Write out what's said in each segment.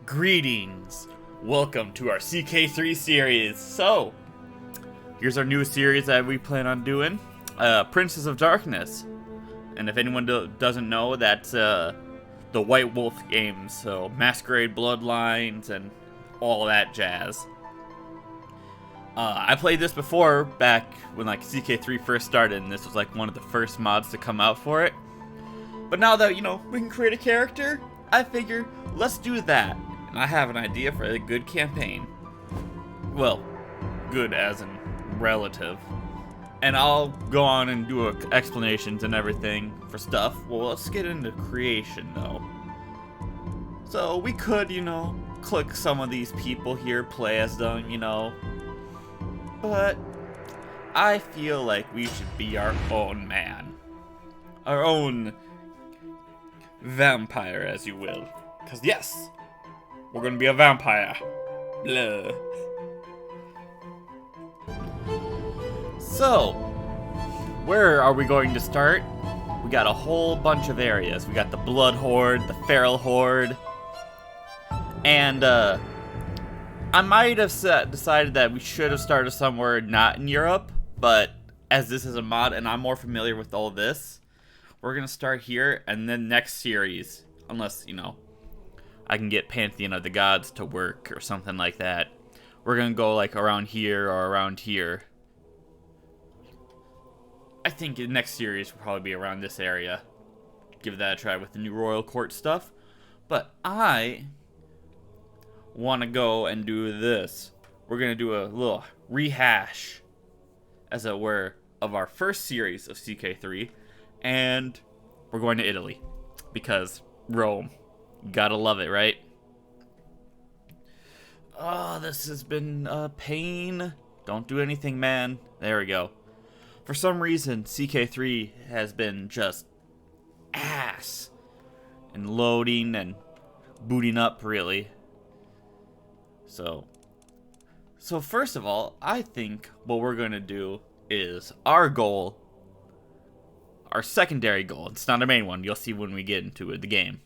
Greetings! Welcome to our CK3 series. So, here's our new series that we plan on doing, Princes of Darkness. And if anyone doesn't know, that's the White Wolf games, so Masquerade, Bloodlines, and all that jazz. I played this before, back when like CK3 first started, and this was like one of the first mods to come out for it. But now that, we can create a character, I figure, let's do that. And I have an idea for a good campaign. Well, good as in relative. And I'll go on and do explanations and everything for stuff. Well, let's get into creation, though. So, we could, click some of these people here, play as them, But I feel like we should be our own man. Our own vampire, as you will. Because, yes, we're gonna be a vampire. Blah. So, where are we going to start? We got a whole bunch of areas. We got the Blood Horde, the Feral Horde, and I might have decided that we should have started somewhere not in Europe, but as this is a mod and I'm more familiar with all this, we're gonna start here, and then next series, unless, I can get Pantheon of the Gods to work or something like that, we're gonna go like around here or around here. I think the next series will probably be around this area. Give that a try with the new Royal Court stuff. But I want to go and do this. We're going to do a little rehash, as it were, of our first series of CK3. And we're going to Italy. Because Rome. Gotta love it, right? Oh, this has been a pain. Don't do anything, man. There we go. For some reason, CK3 has been just ass in loading and booting up, really. So first of all, I think what we're going to do is our goal, our secondary goal. It's not our main one. You'll see when we get into the game.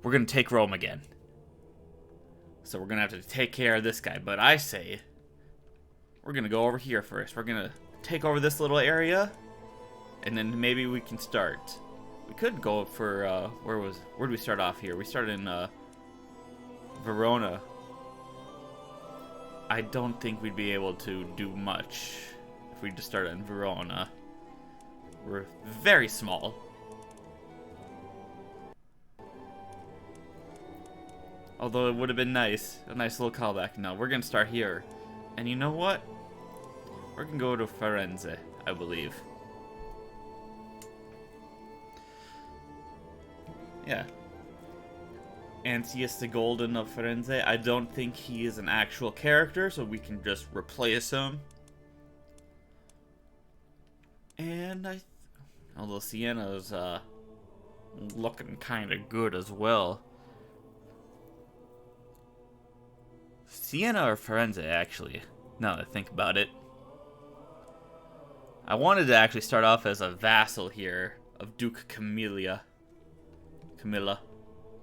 We're going to take Rome again. So we're going to have to take care of this guy. But I say, we're going to go over here first. We're going to take over this little area, and then maybe we can start. We could go for where did we start off here? We started in Verona. I don't think we'd be able to do much if we just started in Verona. We're very small. Although it would have been nice, a nice little callback. No, we're gonna start here, and you know what? We're gonna go to Firenze, I believe. Yeah. Antius the Golden of Firenze. I don't think he is an actual character, so we can just replace him. And although Sienna's looking kind of good as well. Sienna or Firenze, actually, now that I think about it. I wanted to actually start off as a vassal here of Duke Camilla,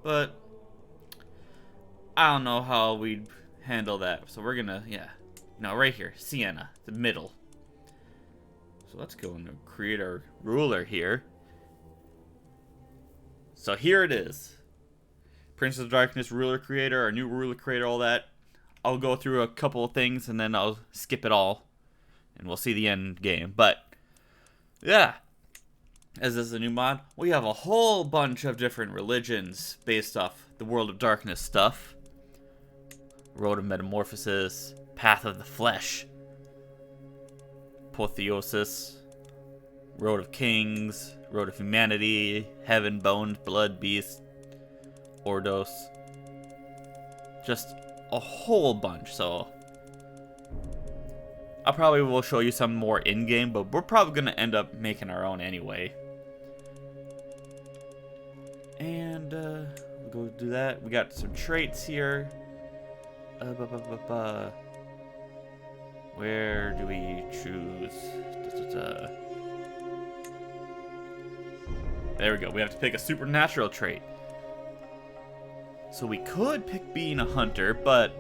but I don't know how we'd handle that. So we're gonna, right here, Sienna, the middle. So let's go and create our ruler here. So here it is. Prince of Darkness, ruler creator, our new ruler creator, all that. I'll go through a couple of things and then I'll skip it all. And we'll see the end game. But, yeah. As this is a new mod, we have a whole bunch of different religions based off the World of Darkness stuff. Road of Metamorphosis, Path of the Flesh, Apotheosis, Road of Kings, Road of Humanity, Heaven, Bones, Blood, Beast, Ordos. Just a whole bunch, so I probably will show you some more in-game, but we're probably going to end up making our own anyway. And, we'll go do that. We got some traits here. Where do we choose? There we go. We have to pick a supernatural trait. So we could pick being a hunter, but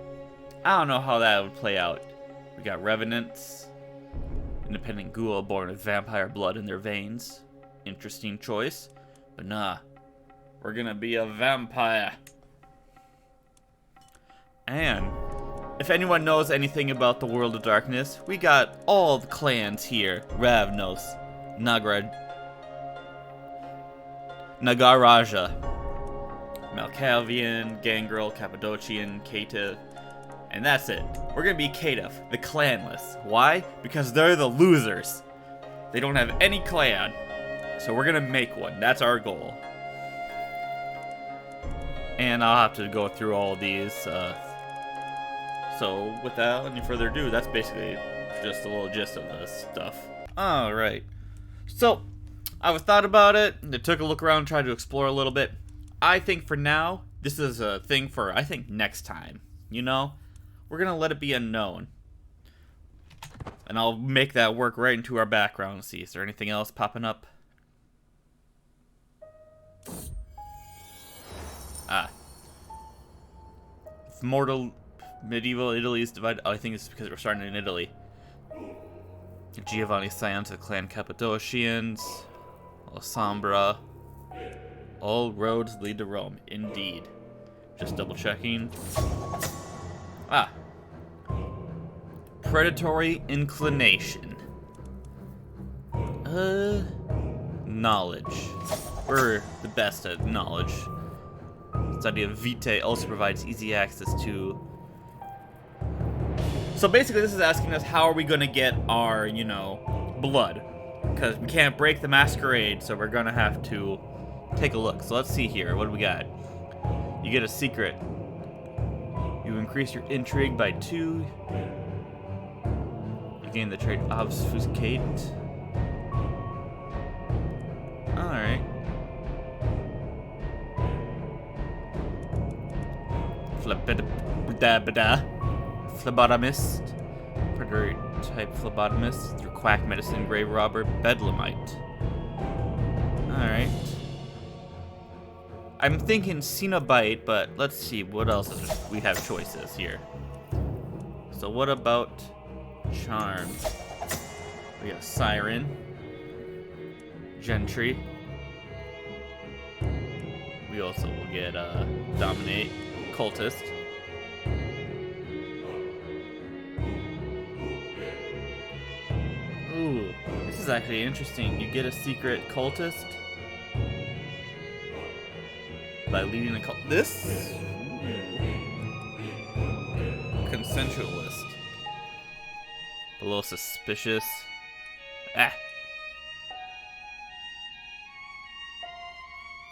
I don't know how that would play out. We got revenants, independent ghoul born with vampire blood in their veins. Interesting choice, but nah, we're gonna be a vampire. And if anyone knows anything about the World of Darkness, we got all the clans here. Ravnos, Nagaraja, Malkavian, Gangrel, Cappadocian, Caitiff, and that's it. We're gonna be Caitiff, the clanless. Why? Because they're the losers. They don't have any clan, so we're gonna make one. That's our goal. And I'll have to go through all these, so without any further ado, that's basically just a little gist of this stuff. Alright, so I thought about it, I took a look around, tried to explore a little bit. I think for now, this is a thing for, I think, next time, you know? We're gonna let it be unknown. And I'll make that work right into our background. See, is there anything else popping up? If medieval Italy is divided. Oh, I think it's because we're starting in Italy. Giovanni Scienza clan Cappadocians. Alhambra. All roads lead to Rome. Indeed. Just double checking. Predatory inclination. Knowledge. We're the best at knowledge. Study of vitae also provides easy access to. So basically this is asking us how are we gonna get our, you know, blood. Because we can't break the Masquerade, so we're gonna have to take a look. So let's see here, what do we got? You get a secret. You increase your intrigue by 2. You gain the trait obfuscate. Alright. Phlebotomist. Predator type phlebotomist. Through quack medicine, grave robber, bedlamite. Alright. I'm thinking Cenobite, but let's see what else we have choices here. So what about Charm? We got Siren. Gentry. We also will get Dominate. Cultist. Ooh, this is actually interesting. You get a secret cultist by leading a cult. This? Consensualist. Below suspicious.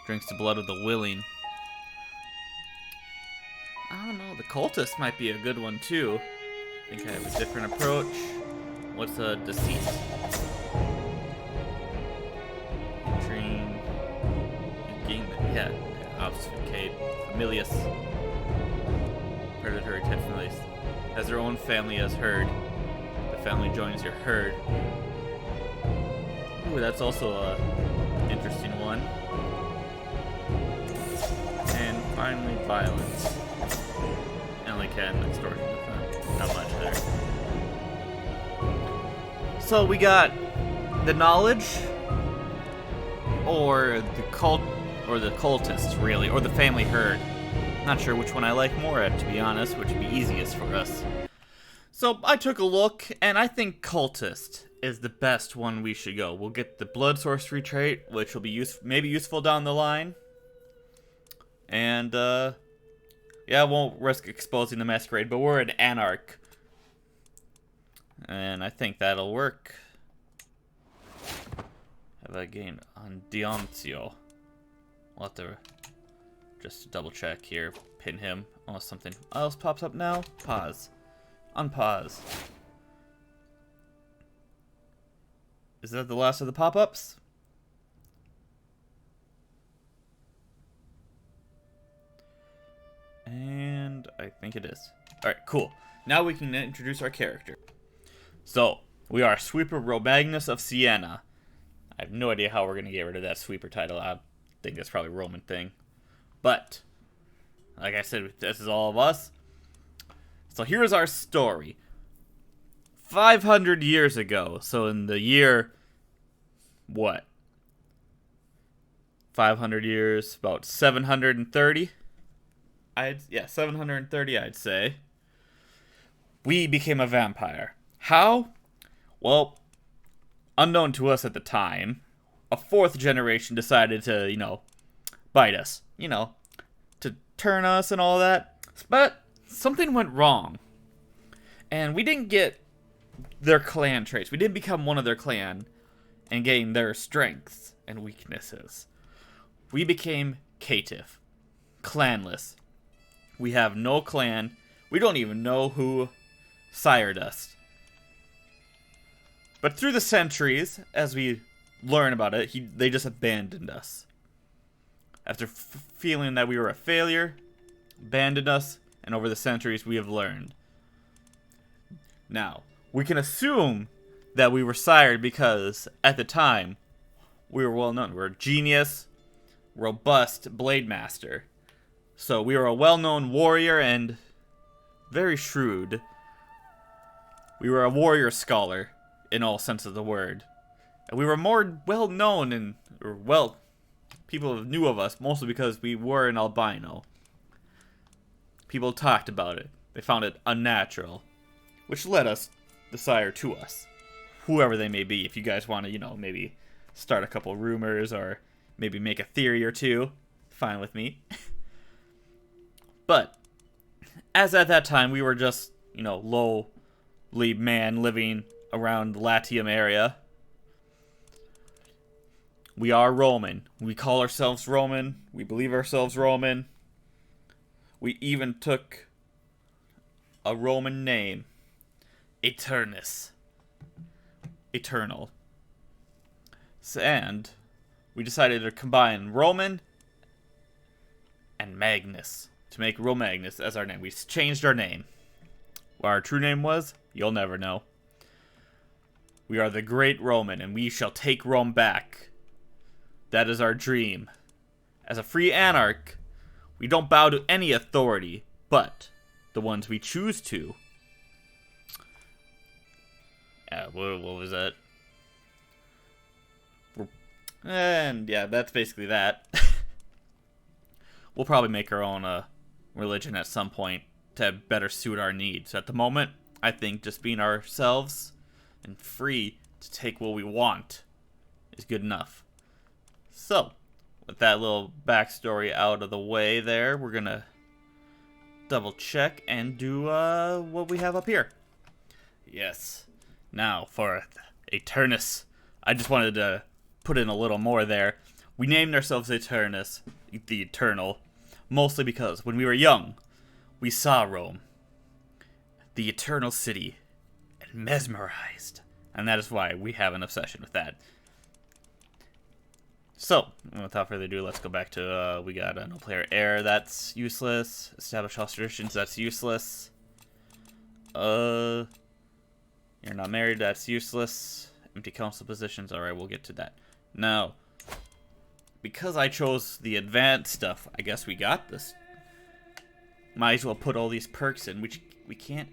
Drinks the blood of the willing. I don't know, the cultist might be a good one too. I think I have a different approach. What's a deceit? Entering. Yeah, obfuscate. Familius. Predatory type familius. Has their own family as herd. The family joins your herd. Ooh, that's also a interesting one. And finally, violence. Only can extortion, not much there. So we got the knowledge, or the cult, or the cultists, really, or the family herd. Not sure which one I like more at, to be honest, which would be easiest for us. So I took a look, and I think cultist is the best one we should go. We'll get the blood sorcery trait, which will be maybe useful down the line. And yeah, I won't risk exposing the Masquerade, but we're an anarch. And I think that'll work. Have I gained on Dioncio? We'll have to just double check here. Pin him. Unless something else pops up now. Pause. Unpause. Is that the last of the pop-ups? And I think it is. Alright, cool. Now we can introduce our character. So, we are Sweeper Romagnus of Siena. I have no idea how we're going to get rid of that Sweeper title. I think that's probably a Roman thing. But, Like I said, this is all of us. So here's our story. 500 years ago, so in the year, what? 500 years, about 730? 730 I'd say. We became a vampire. How? Well, unknown to us at the time, a fourth generation decided to, bite us. To turn us and all that. But something went wrong. And we didn't get their clan traits. We didn't become one of their clan and gain their strengths and weaknesses. We became caitiff. Clanless. We have no clan. We don't even know who sired us. But through the centuries, as we learn about it, they just abandoned us. After feeling that we were a failure, abandoned us, and over the centuries we have learned. Now, we can assume that we were sired because, at the time, we were well known. We were a genius, robust blade master. So we were a well-known warrior and very shrewd. We were a warrior scholar, in all sense of the word. And we were more well-known and, people knew of us, mostly because we were an albino. People talked about it. They found it unnatural, which led us, the sire, to us. Whoever they may be. If you guys want to, maybe start a couple rumors or maybe make a theory or two, fine with me. But, as at that time, we were just, lowly man living around the Latium area. We are Roman. We call ourselves Roman. We believe ourselves Roman. We even took a Roman name. Eternus. Eternal. And we decided to combine Roman and Magnus to make Romagnus as our name. We changed our name. What our true name was, you'll never know. We are the Great Roman, and we shall take Rome back. That is our dream. As a free anarch, we don't bow to any authority, but the ones we choose to. What was that? And yeah, that's basically that. We'll probably make our own religion at some point to better suit our needs. At the moment, I think just being ourselves and free to take what we want is good enough. So, with that little backstory out of the way there, we're going to double check and do what we have up here. Yes. Now, for Eternus. I just wanted to put in a little more there. We named ourselves Eternus, the Eternal, mostly because when we were young, we saw Rome, the Eternal City, and mesmerized. And that is why we have an obsession with that. So, without further ado, let's go back to, we got no player heir, that's useless. Establish house traditions, that's useless. You're not married, that's useless. Empty council positions, alright, we'll get to that. Now, because I chose the advanced stuff, I guess we got this. Might as well put all these perks in, which we can't.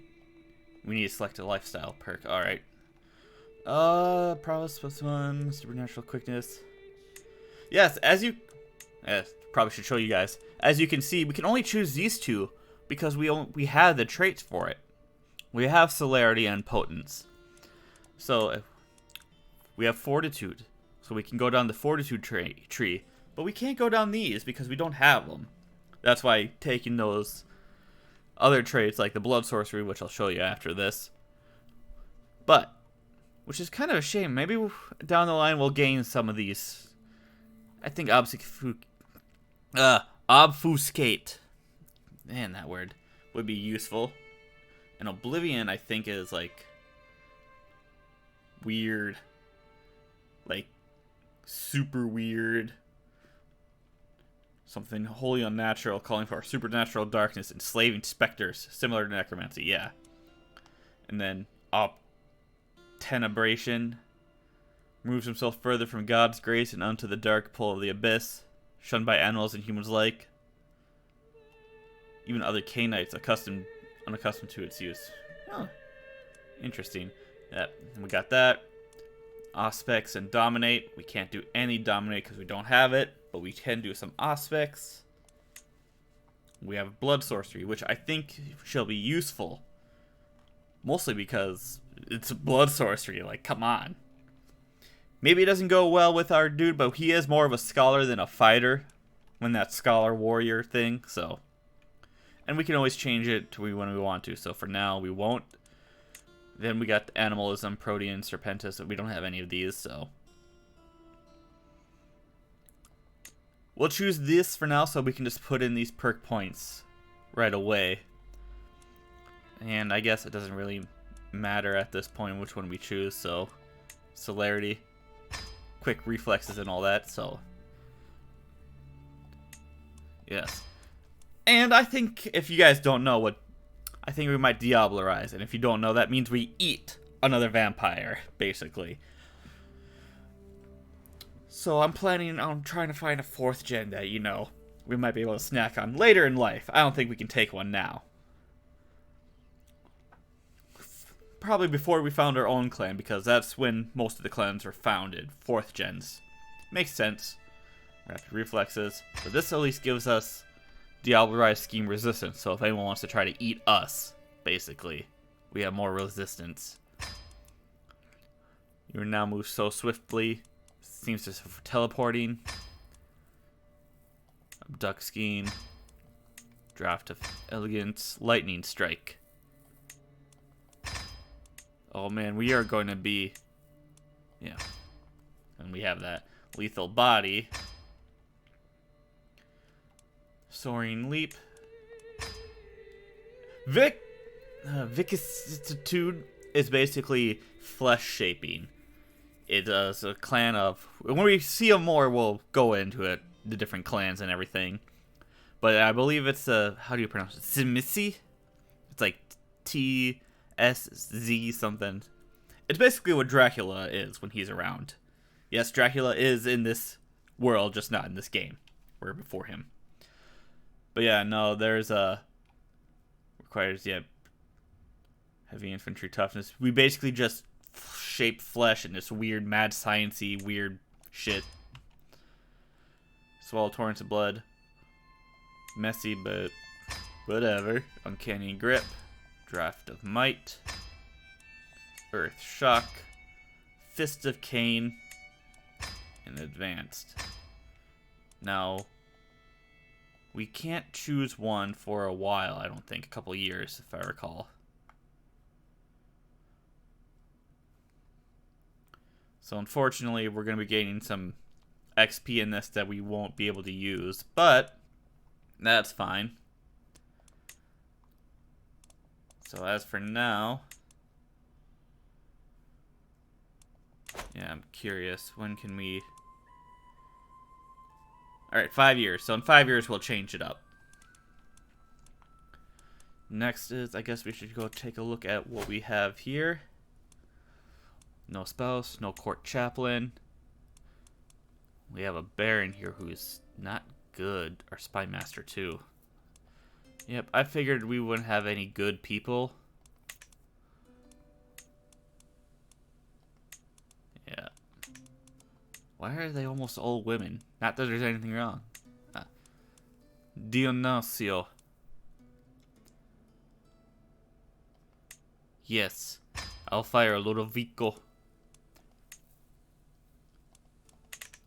We need to select a lifestyle perk, alright. Prowess +1, supernatural quickness. Yes, probably should show you guys. As you can see, we can only choose these two because we have the traits for it. We have celerity and potence. So we have fortitude, so we can go down the fortitude tree, but we can't go down these because we don't have them. That's why taking those other traits like the blood sorcery, which I'll show you after this, but which is kind of a shame. Maybe down the line we'll gain some of these. I think obfuscate, man, that word would be useful. And oblivion, I think, is like weird, like super weird, something wholly unnatural, calling for supernatural darkness, enslaving specters, similar to necromancy. Yeah. And then obtenebration, moves himself further from God's grace and unto the dark pull of the abyss, shunned by animals and humans alike. even other Canaanites unaccustomed to its use. Oh, interesting. Yep, we got that. Auspex and Dominate. We can't do any Dominate because we don't have it, but we can do some Auspex. We have Blood Sorcery, which I think shall be useful. Mostly because it's Blood Sorcery, like, come on. Maybe it doesn't go well with our dude, but he is more of a scholar than a fighter. When that scholar warrior thing, so. And we can always change it to when we want to, so for now we won't. Then we got the Animalism, Protean, Serpentis, we don't have any of these, so. We'll choose this for now so we can just put in these perk points right away. And I guess it doesn't really matter at this point which one we choose, so. Celerity, quick reflexes and all that, so. Yes. And I think if you guys don't know what, I think we might Diablerize. And if you don't know, that means we eat another vampire, basically. So I'm planning on trying to find a 4th gen that, you know, we might be able to snack on later in life. I don't think we can take one now. Probably before we found our own clan, because that's when most of the clans were founded. 4th gens. Makes sense. Rapid reflexes. But this at least gives us Diablerized scheme resistance. So if anyone wants to try to eat us, basically, we have more resistance. You now move so swiftly. Seems to for teleporting. Abduct scheme. Draft of elegance. Lightning strike. Oh man, we are going to be. Yeah. And we have that. Lethal body. Soaring leap. Vicissitude is basically flesh shaping. It is a clan of. When we see them more, we'll go into it, the different clans and everything. But I believe it's how do you pronounce it? Simissi? It's like TSZ something. It's basically what Dracula is when he's around. Yes, Dracula is in this world, just not in this game. We're before him. But yeah, no, there's requires heavy infantry toughness. We basically just shape flesh in this weird mad science-y weird shit. Swallow torrents of blood. Messy, but whatever. Uncanny grip. Draft of might. Earth shock. Fist of Cain. And advanced. Now, we can't choose one for a while, I don't think. A couple years, if I recall. So unfortunately, we're going to be gaining some XP in this that we won't be able to use. But, that's fine. So as for now... Yeah, I'm curious. When can we... Alright, 5 years. So in 5 years, we'll change it up. Next is, I guess we should go take a look at what we have here. No spouse, no court chaplain. We have a baron here who's not good. Our spy master, too. Yep, I figured we wouldn't have any good people. Yeah. Why are they almost all women? Not that there's anything wrong. Dionisio. Yes. I'll fire Ludovico.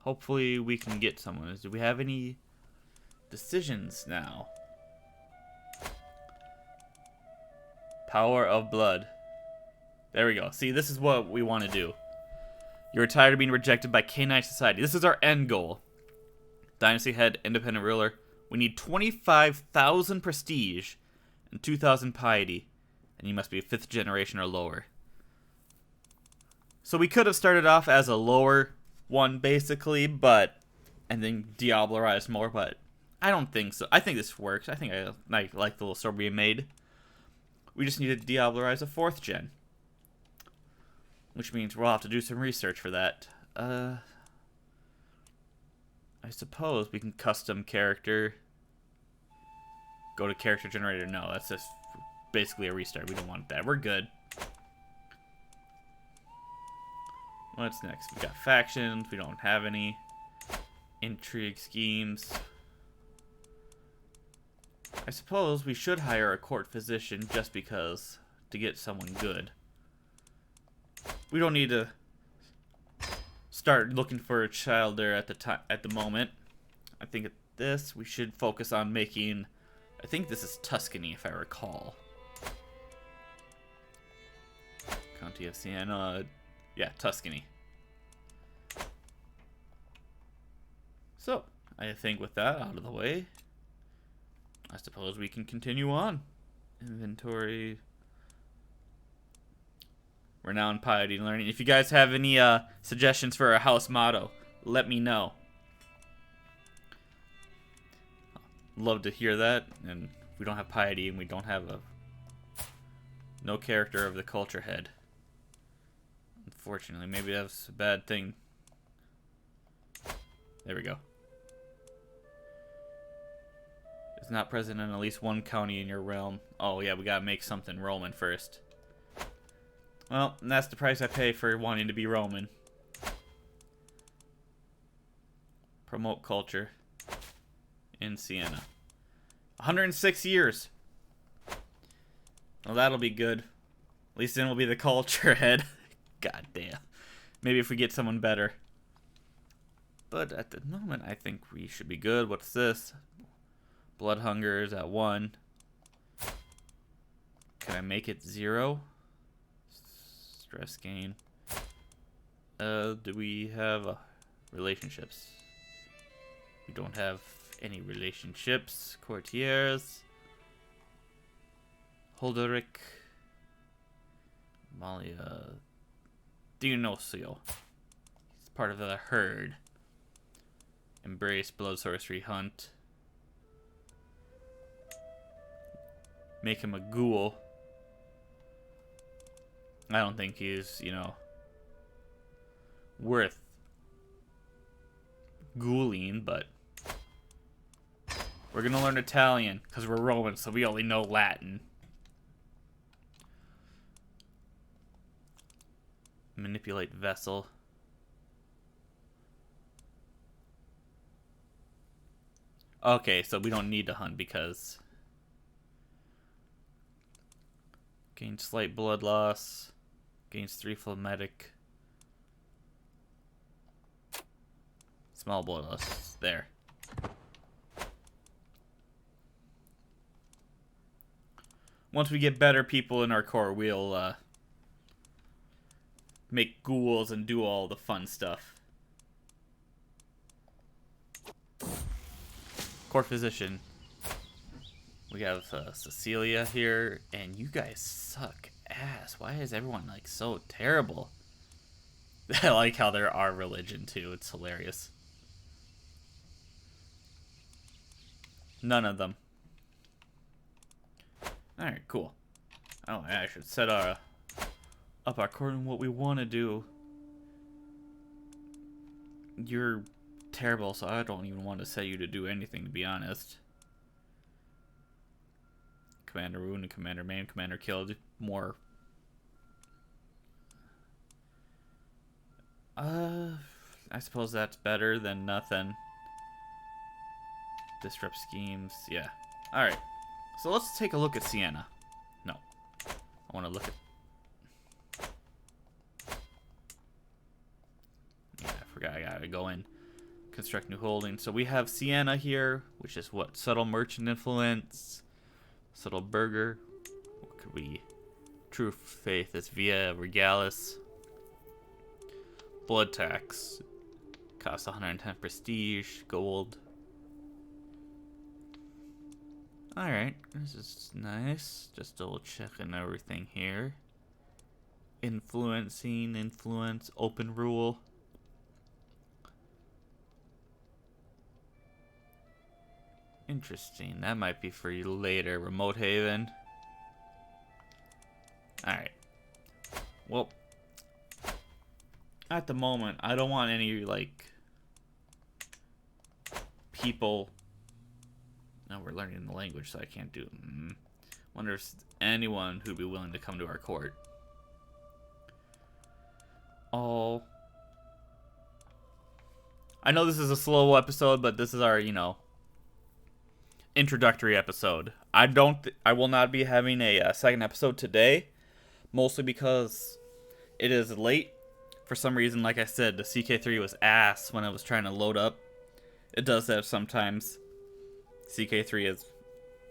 Hopefully we can get someone. Do we have any decisions now? Power of blood. There we go. See, this is what we want to do. You're tired of being rejected by Canine society. This is our end goal. Dynasty head, independent ruler. We need 25,000 prestige and 2,000 piety. And you must be a 5th generation or lower. So we could have started off as a lower one, basically, but... And then Diablerized more, but... I don't think so. I think this works. I think I like the little sword we made. We just need to Diablerize a 4th gen. Which means we'll have to do some research for that. I suppose we can custom character. Go to character generator. No, that's just basically a restart. We don't want that. We're good. What's next? We got factions. We don't have any. Intrigue schemes. I suppose we should hire a court physician just because to get someone good. We don't need to start looking for a child there at the moment. I think at this we should focus on making. I think this is Tuscany, if I recall. County of Siena. Yeah, Tuscany. So, I think with that out of the way, I suppose we can continue on. Inventory. Renown, piety, and learning. If you guys have any suggestions for a house motto, let me know. Love to hear that. And we don't have piety, and we don't have no character of the culture head. Unfortunately, maybe that's a bad thing. There we go. It's not present in at least one county in your realm. Oh yeah, we gotta make something Roman first. Well, and that's the price I pay for wanting to be Roman. Promote culture in Siena. 106 years. Well, that'll be good. At least then we'll be the culture head. God damn. Maybe if we get someone better. But at the moment, I think we should be good. What's this? Blood hunger is at 1. Can I make it 0? Stress gain. Do we have relationships? We don't have any relationships. Courtiers. Holderic. Malia. Dionysius. He's part of the herd. Embrace blood sorcery hunt. Make him a ghoul. I don't think he's, worth ghouling, but we're gonna learn Italian because we're Roman, so we only know Latin. Manipulate vessel. Okay, so we don't need to hunt because gains slight blood loss, gains 3 phlegmatic, small blood loss. There. Once we get better people in our core, we'll make ghouls and do all the fun stuff. Court physician. We have Cecilia here, and you guys suck ass. Why is everyone like so terrible? I like how they're our religion too. It's hilarious. None of them. All right, cool. Oh, I should set up our court and what we want to do. You're terrible, so I don't even want to set you to do anything, to be honest. Commander wounded, commander maimed, commander killed. More. I suppose that's better than nothing. Disrupt schemes, yeah. Alright, so let's take a look at Siena. No, I want to look at... Yeah, I forgot I gotta go in. Construct new holdings. So we have Siena here, which is what? Subtle merchant influence. Subtle burger. What could we... True faith is via regalis. Blood tax. Costs 110 prestige. Gold. Alright, this is nice. Just double checking everything here. Influencing, influence, open rule. Interesting. That might be for you later. Remote haven. Alright. Well, at the moment, I don't want any, like, people Now we're learning the language, so I can't do. Wonder if anyone who'd be willing to come to our court. Oh. I know this is a slow episode, but this is our, introductory episode. I will not be having a second episode today, mostly because it is late. For some reason, like I said, the CK3 was ass when I was trying to load up. It does that sometimes. CK3 is...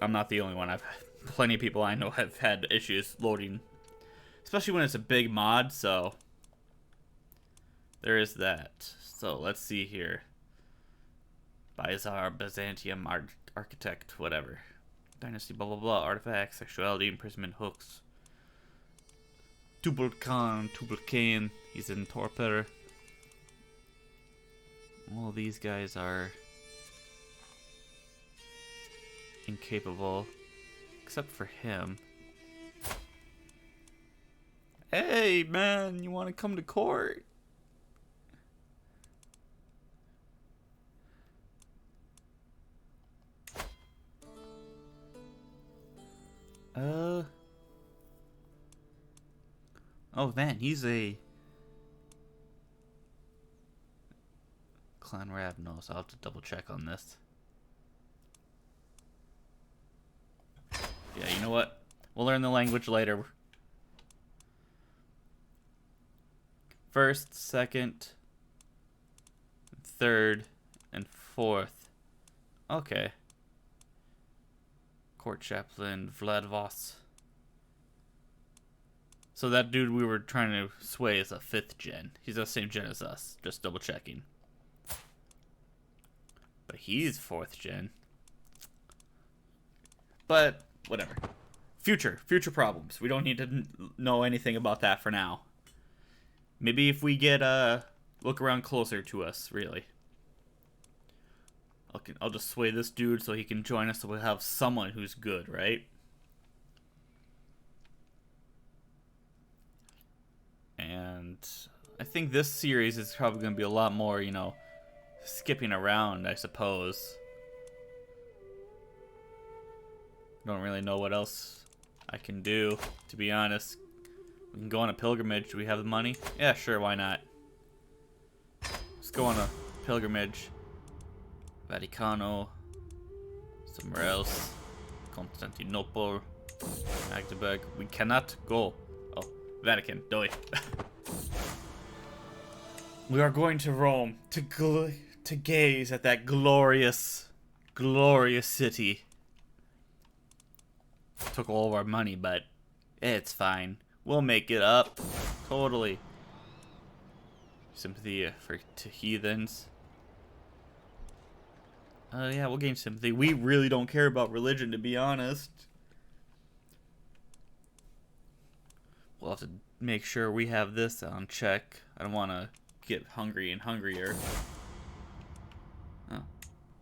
I'm not the only one. I've had plenty of people I know have had issues loading. Especially when it's a big mod, so... There is that. So, let's see here. Bizarre, Byzantium, Architect, whatever. Dynasty, blah blah blah. Artifacts, sexuality, imprisonment, hooks. Tubal-Cain, he's in Torpor. All these guys are incapable, except for him. Hey man, you want to come to court? Oh man, he's a Clan Rav. No, so I'll have to double check on this. Yeah, you know what? We'll learn the language later. First, second, third, and fourth. Okay. Court Chaplain, Vlad Voss. So that dude we were trying to sway is a 5th gen. He's the same gen as us. Just double checking. But he's 4th gen. But whatever. Future problems. We don't need to know anything about that for now. Maybe if we get look around closer to us, really. I'll just sway this dude so he can join us, so we'll have someone who's good, right? And I think this series is probably going to be a lot more, skipping around, I suppose. Don't really know what else I can do, to be honest. We can go on a pilgrimage. Do we have the money? Yeah, sure, why not? Let's go on a pilgrimage. Vaticano. Somewhere else. Constantinople. Magdeburg. We cannot go. Oh, Vatican. Doi. We are going to Rome to gaze at that glorious, glorious city. Took all of our money, but it's fine. We'll make it up. Totally. Sympathy to heathens. Yeah, we'll gain sympathy. We really don't care about religion, to be honest. We'll have to make sure we have this on check. I don't want to get hungry and hungrier. Oh,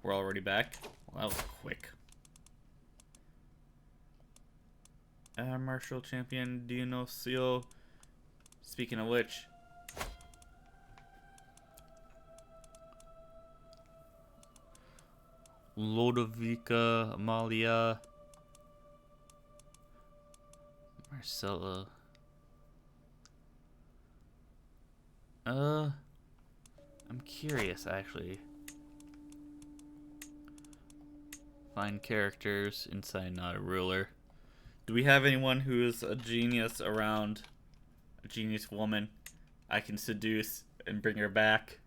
we're already back? Well, that was quick. Martial Champion Dionisio. Speaking of which, Lodovica, Amalia, Marcella. I'm curious, actually. Find characters inside not a ruler. Do we have anyone who is a genius around? A genius woman I can seduce and bring her back?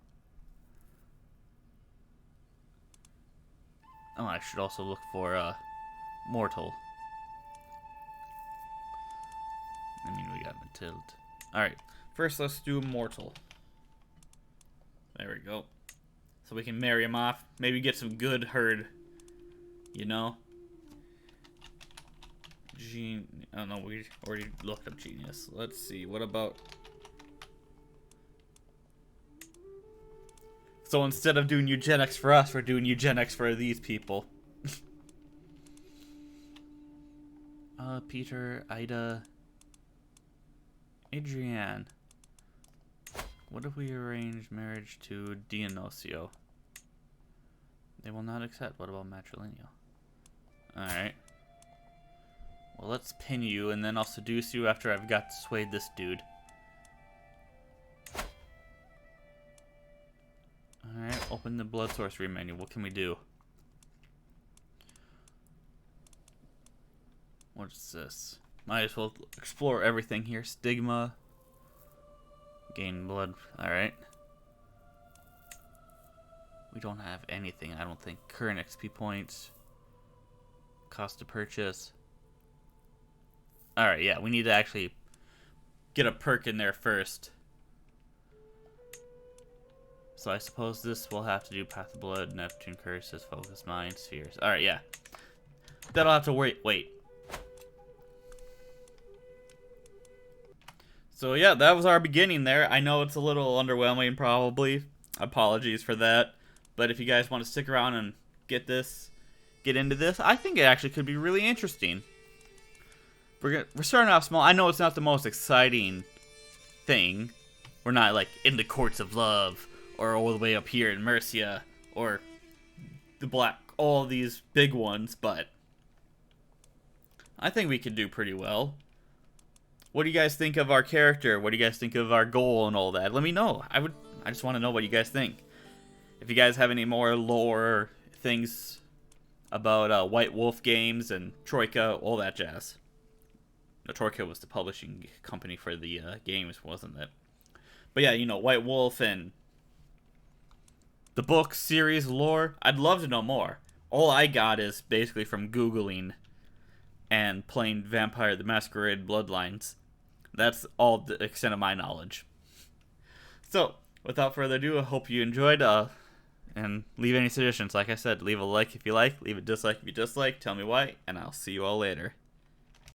Oh, I should also look for mortal. I mean, we got Matilde. Alright, first let's do mortal. There we go. So we can marry him off. Maybe get some good herd. You know? Oh no, we already looked up genius. Let's see, what about... So instead of doing eugenics for us, we're doing eugenics for these people. Peter, Ida, Adrienne. What if we arrange marriage to Dionisio? They will not accept. What about matrilineal? Alright. Well, let's pin you, and then I'll seduce you after I've got swayed this dude. Alright, open the blood sorcery menu. What can we do? What's this? Might as well explore everything here. Stigma. Gain blood. Alright. We don't have anything, I don't think. Current XP points. Cost to purchase. Alright, yeah, we need to actually get a perk in there first. So I suppose this will have to do Path of Blood, Neptune Curses, Focus Mind, Spheres. Alright, yeah. That'll have to wait. So yeah, that was our beginning there. I know it's a little underwhelming probably. Apologies for that. But if you guys want to stick around and get into this, I think it actually could be really interesting. We're starting off small. I know it's not the most exciting thing. We're not like in the courts of love or all the way up here in Mercia or all these big ones, but I think we could do pretty well. What do you guys think of our character? What do you guys think of our goal and all that? Let me know. I just want to know what you guys think. If you guys have any more lore things about White Wolf games and Troika, all that jazz. No, Troika was the publishing company for the games, wasn't it? But yeah, you know, White Wolf and the book series lore. I'd love to know more. All I got is basically from Googling and playing Vampire the Masquerade Bloodlines. That's all the extent of my knowledge. So, without further ado, I hope you enjoyed. And leave any suggestions. Like I said, leave a like if you like, leave a dislike if you dislike, tell me why, and I'll see you all later.